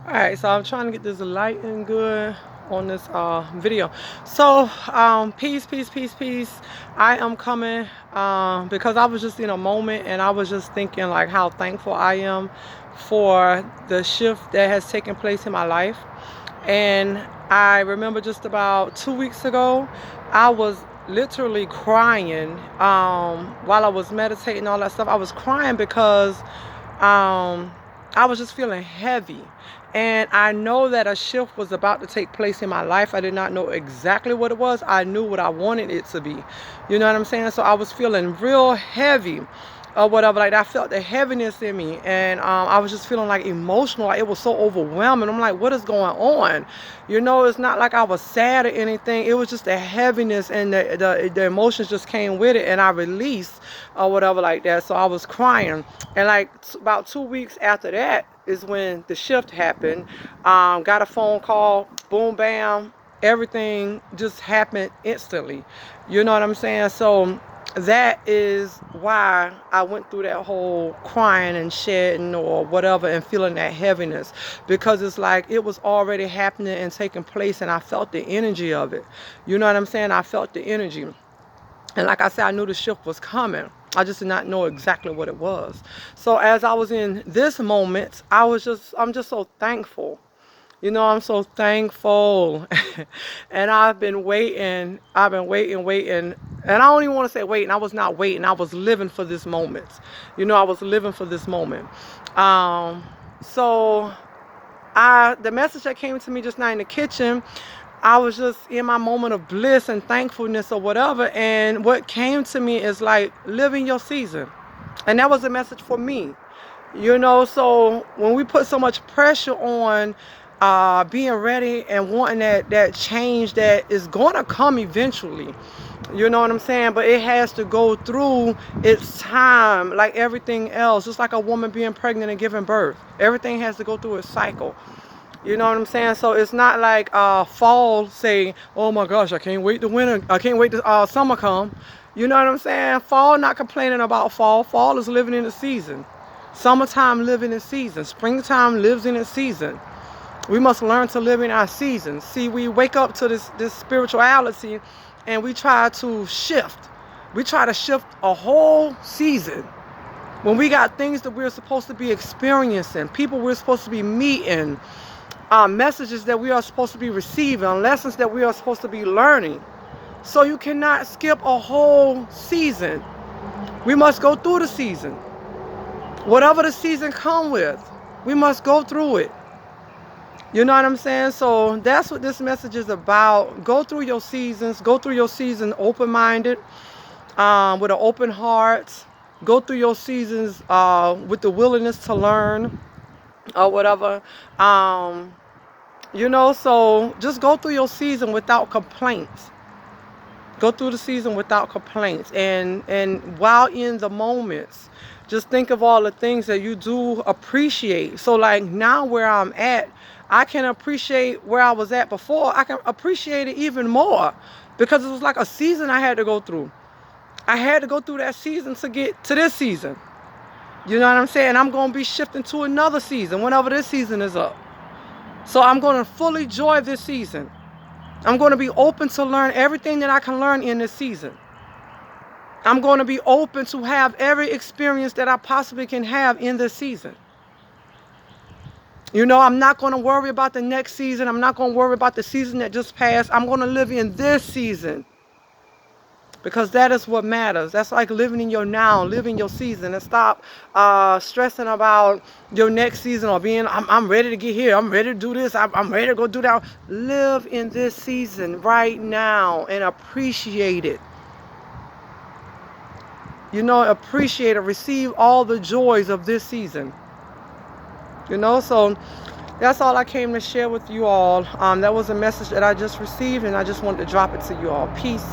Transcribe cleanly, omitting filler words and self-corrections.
Alright, so I'm trying to get this lighting good on this video. So peace, peace, peace, peace. I am coming because I was just in a moment and I was just thinking like how thankful I am for the shift that has taken place in my life. And I remember just about 2 weeks ago, I was literally crying while I was meditating, all that stuff. I was crying because I was just feeling heavy. And I know that a shift was about to take place in my life. I did not know exactly what it was. I knew what I wanted it to be. You know what I'm saying? So I was feeling real heavy or whatever. Like I felt the heaviness in me. And I was just feeling like emotional. Like it was so overwhelming. I'm like, what is going on? You know, it's not like I was sad or anything. It was just the heaviness and the emotions just came with it. And I released or whatever like that. So I was crying. And like about 2 weeks after that is when the shift happened. Got a phone call, boom, bam, everything just happened instantly. You know what I'm saying? So that is why I went through that whole crying and shedding or whatever and feeling that heaviness, because it's like it was already happening and taking place and I felt the energy of it. You know what I'm saying? I felt the energy. And like I said, I knew the shift was coming. I just did not know exactly what it was. So as I was in this moment, I'm just so thankful. You know, I'm so thankful. And I've been waiting. And I don't even want to say waiting. I was not waiting. I was living for this moment. You know, I was living for this moment. So the message that came to me just now in the kitchen, I was just in my moment of bliss and thankfulness or whatever. And what came to me is like living your season. And that was a message for me. You know, so when we put so much pressure on being ready and wanting that change that is going to come eventually, you know what I'm saying? But it has to go through its time like everything else. Just like a woman being pregnant and giving birth. Everything has to go through its cycle. You know what I'm saying? So it's not like fall saying, oh my gosh, I can't wait to winter. I can't wait to summer come. You know what I'm saying? Fall not complaining about fall. Fall is living in the season. Summertime living in season. Springtime lives in its season. We must learn to live in our seasons. See, we wake up to this spirituality and we try to shift. We try to shift a whole season when we got things that we're supposed to be experiencing, people we're supposed to be meeting, messages that we are supposed to be receiving, lessons that we are supposed to be learning. So you cannot skip a whole season. We must go through the season. Whatever the season come with, we must go through it. You know what I'm saying? So that's what this message is about. Go through your seasons. Go through your season open-minded, with an open heart. Go through your seasons with the willingness to learn or whatever. You know, so just go through your season without complaints. Go through the season without complaints. And while in the moments, just think of all the things that you do appreciate. So like now where I'm at, I can appreciate where I was at before. I can appreciate it even more because it was like a season I had to go through. I had to go through that season to get to this season. You know what I'm saying? I'm going to be shifting to another season whenever this season is up. So I'm going to fully enjoy this season. I'm going to be open to learn everything that I can learn in this season. I'm going to be open to have every experience that I possibly can have in this season. You know, I'm not going to worry about the next season. I'm not going to worry about the season that just passed. I'm going to live in this season. Because that is what matters. That's like living in your now, living your season, and stop stressing about your next season or being, I'm ready to get here. I'm ready to do this. I'm ready to go do that. Live in this season right now and appreciate it. You know, appreciate it. Receive all the joys of this season. You know, so that's all I came to share with you all. That was a message that I just received, and I just wanted to drop it to you all. Peace.